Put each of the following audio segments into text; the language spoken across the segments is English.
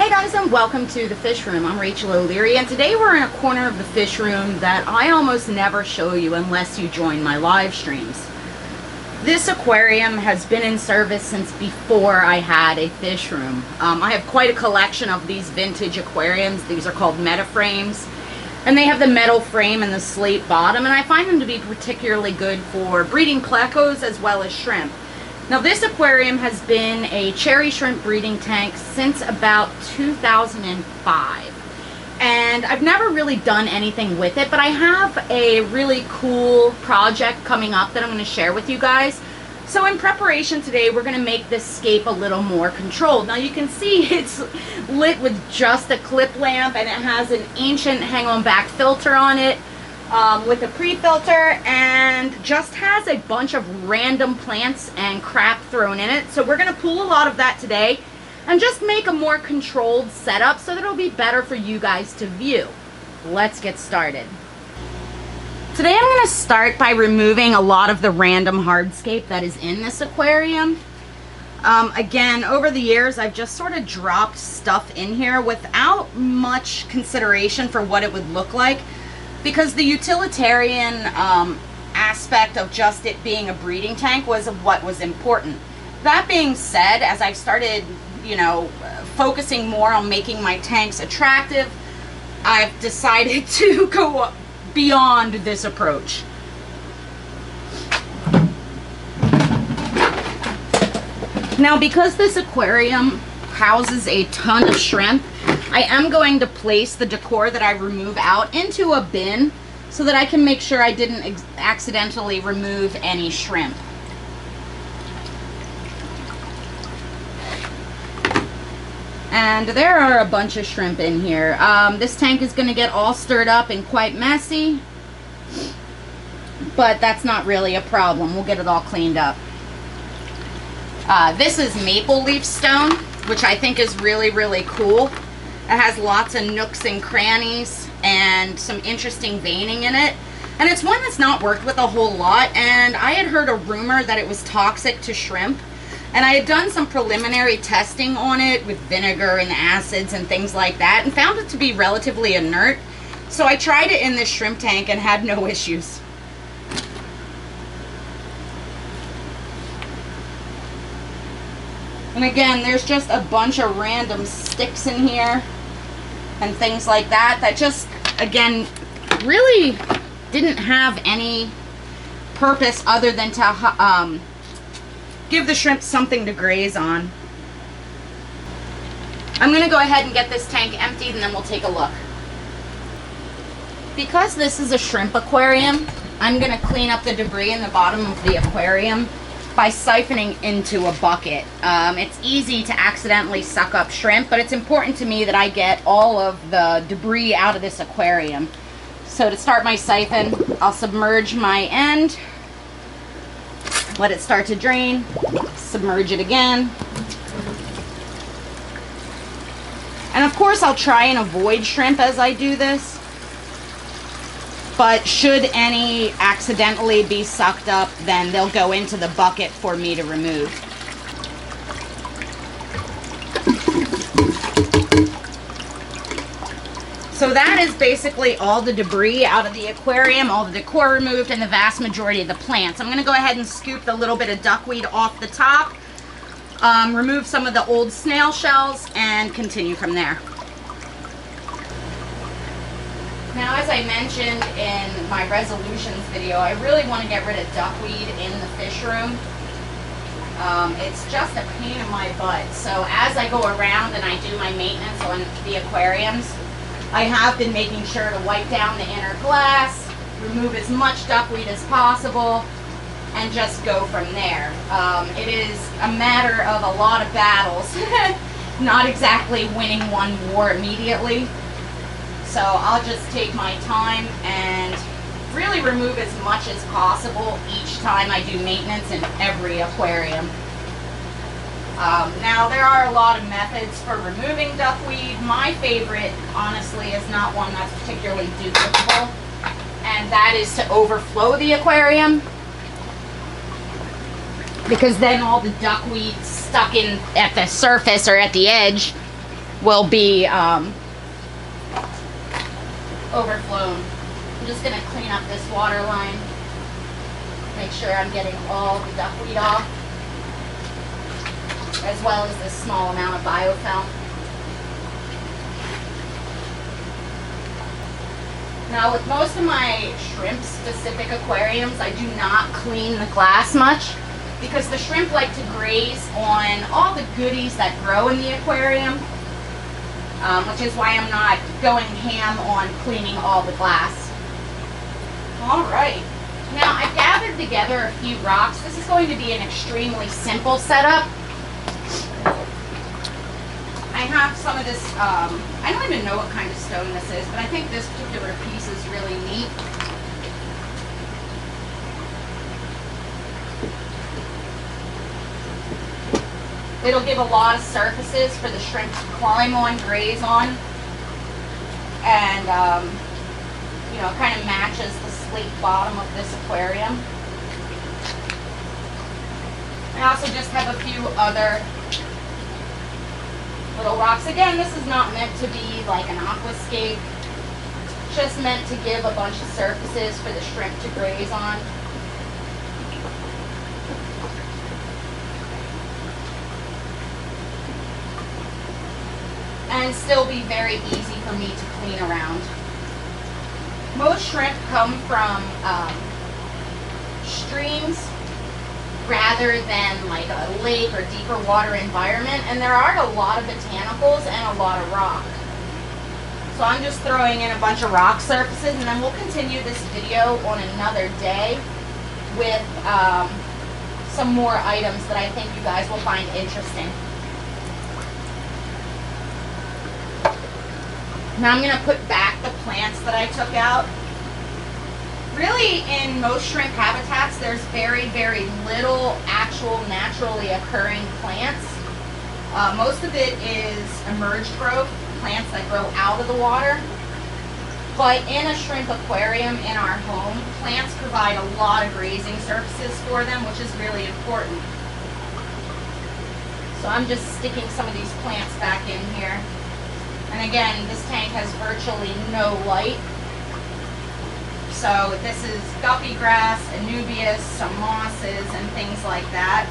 Hey guys, and welcome to the fish room. I'm Rachel O'Leary, and today we're in a corner of the fish room that I almost never show you unless you join my live streams. This aquarium has been in service since before I had a fish room. I have quite a collection of these vintage aquariums. These are called meta frames, and they have the metal frame and the slate bottom, and I find them to be particularly good for breeding plecos as well as shrimp. Now, this aquarium has been a cherry shrimp breeding tank since about 2005. And I've never really done anything with it, but I have a really cool project coming up that I'm going to share with you guys. So in preparation today, we're going to make this scape a little more controlled. Now you can see it's lit with just a clip lamp, and it has an ancient hang-on back filter on it. With a pre-filter, and just has a bunch of random plants and crap thrown in it. So we're going to pull a lot of that today and just make a more controlled setup so that it'll be better for you guys to view. Let's get started. Today I'm going to start by removing a lot of the random hardscape that is in this aquarium. Again, over the years I've just sort of dropped stuff in here without much consideration for what it would look like, because the utilitarian aspect of just it being a breeding tank was what was important. That being said, as I've started, focusing more on making my tanks attractive, I've decided to go beyond this approach. Now, because this aquarium houses a ton of shrimp, I am going to place the decor that I remove out into a bin so that I can make sure I didn't accidentally remove any shrimp. And there are a bunch of shrimp in here. This tank is going to get all stirred up and quite messy, but that's not really a problem. We'll get it all cleaned up. This is maple leaf stone, which I think is really, really cool. It has lots of nooks and crannies and some interesting veining in it. And it's one that's not worked with a whole lot, and I had heard a rumor that it was toxic to shrimp. And I had done some preliminary testing on it with vinegar and acids and things like that, and found it to be relatively inert. So I tried it in this shrimp tank and had no issues. And again, there's just a bunch of random sticks in here and things like that that just, again, really didn't have any purpose other than to give the shrimp something to graze on. I'm going to go ahead and get this tank emptied, and then we'll take a look. Because this is a shrimp aquarium, I'm going to clean up the debris in the bottom of the aquarium by siphoning into a bucket. It's easy to accidentally suck up shrimp, but it's important to me that I get all of the debris out of this aquarium. So to start my siphon, I'll submerge my end, let it start to drain, submerge it again. And of course I'll try and avoid shrimp as I do this, but should any accidentally be sucked up, then they'll go into the bucket for me to remove. So that is basically all the debris out of the aquarium, all the decor removed, and the vast majority of the plants. I'm going to go ahead and scoop the little bit of duckweed off the top, remove some of the old snail shells, and continue from there. Now, as I mentioned in my resolutions video, I really want to get rid of duckweed in the fish room. It's just a pain in my butt. So as I go around and I do my maintenance on the aquariums, I have been making sure to wipe down the inner glass, remove as much duckweed as possible, and just go from there. It is a matter of a lot of battles, not exactly winning one war immediately. So I'll just take my time and really remove as much as possible each time I do maintenance in every aquarium. Now, there are a lot of methods for removing duckweed. My favorite, honestly, is not one that's particularly duplicable, and that is to overflow the aquarium, because then all the duckweed stuck in at the surface or at the edge will be overflown. I'm just going to clean up this water line. Make sure I'm getting all the duckweed off, as well as this small amount of biofilm. Now, with most of my shrimp-specific aquariums, I do not clean the glass much because the shrimp like to graze on all the goodies that grow in the aquarium, which is why I'm not going ham on cleaning all the glass. All right. Now, I've gathered together a few rocks. This is going to be an extremely simple setup. I have some of this, I don't even know what kind of stone this is, but I think this particular piece is really neat. It'll give a lot of surfaces for the shrimp to climb on, graze on, and you know, kind of matches the slate bottom of this aquarium. I also just have a few other little rocks. Again, this is not meant to be like an aquascape, just meant to give a bunch of surfaces for the shrimp to graze on. And still be very easy for me to clean around. Most shrimp come from streams rather than like a lake or deeper water environment, and there are a lot of botanicals and a lot of rock. So I'm just throwing in a bunch of rock surfaces, and then we'll continue this video on another day with some more items that I think you guys will find interesting. Now I'm going to put back the plants that I took out. Really, in most shrimp habitats, there's very, very little actual naturally occurring plants. Most of it is emerged growth, plants that grow out of the water. But in a shrimp aquarium in our home, plants provide a lot of grazing surfaces for them, which is really important. So I'm just sticking some of these plants back in here. And again, this tank has virtually no light. So this is guppy grass, anubias, some mosses, and things like that.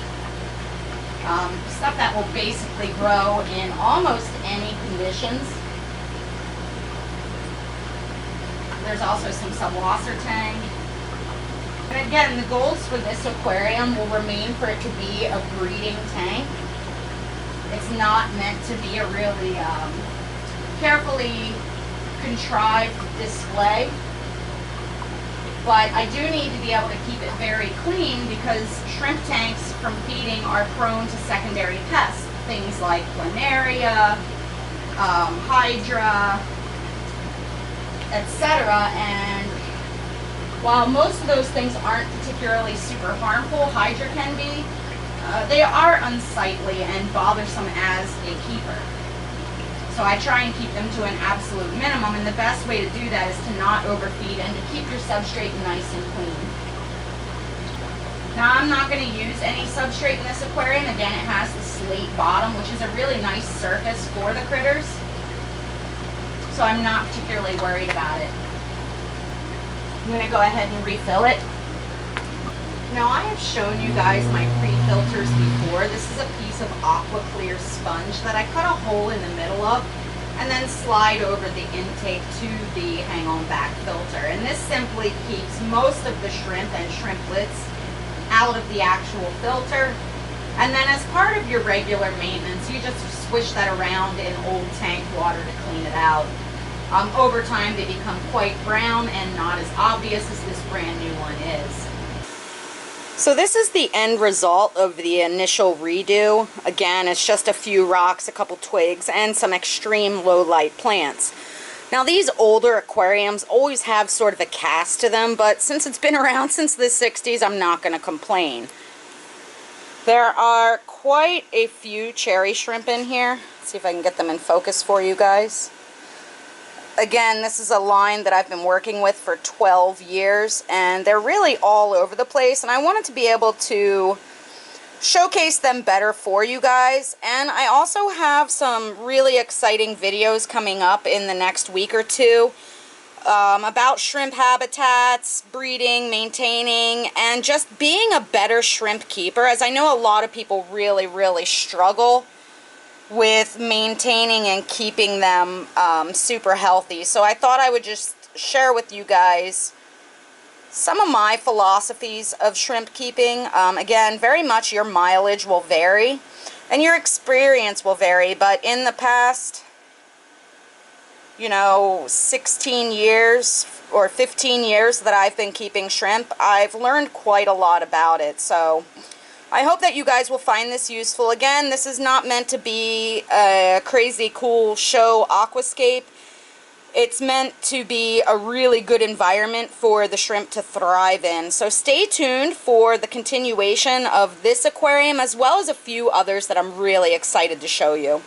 Stuff that will basically grow in almost any conditions. There's also some subwasser tang. And again, the goals for this aquarium will remain for it to be a breeding tank. It's not meant to be a really carefully contrived display. But I do need to be able to keep it very clean because shrimp tanks from feeding are prone to secondary pests. Things like planaria, hydra, etc. And while most of those things aren't particularly super harmful, hydra can be, they are unsightly and bothersome as a keeper. So I try and keep them to an absolute minimum, and the best way to do that is to not overfeed and to keep your substrate nice and clean. Now I'm not going to use any substrate in this aquarium. Again, it has the slate bottom, which is a really nice surface for the critters. So I'm not particularly worried about it. I'm going to go ahead and refill it. Now I have shown you guys my pre-filters before. This is a piece of aqua clear sponge that I cut a hole in the middle of and then slide over the intake to the hang-on back filter. And this simply keeps most of the shrimp and shrimplets out of the actual filter. And then as part of your regular maintenance, you just swish that around in old tank water to clean it out. Over time they become quite brown and not as obvious as this brand new one is. So this is the end result of the initial redo. Again, it's just a few rocks, a couple twigs, and some extreme low light plants. Now these older aquariums always have sort of a cast to them, but since it's been around since the 60s, I'm not going to complain. There are quite a few cherry shrimp in here. Let's see if I can get them in focus for you guys. Again, this is a line that I've been working with for 12 years, and they're really all over the place, and I wanted to be able to showcase them better for you guys. And I also have some really exciting videos coming up in the next week or two about shrimp habitats, breeding, maintaining, and just being a better shrimp keeper, as I know a lot of people really, really struggle with maintaining and keeping them super healthy. So I thought I would just share with you guys some of my philosophies of shrimp keeping. Again, very much your mileage will vary and your experience will vary, but in the past, you know, 16 years or 15 years that I've been keeping shrimp, I've learned quite a lot about it. So I hope that you guys will find this useful. Again, this is not meant to be a crazy cool show aquascape. It's meant to be a really good environment for the shrimp to thrive in. So stay tuned for the continuation of this aquarium as well as a few others that I'm really excited to show you.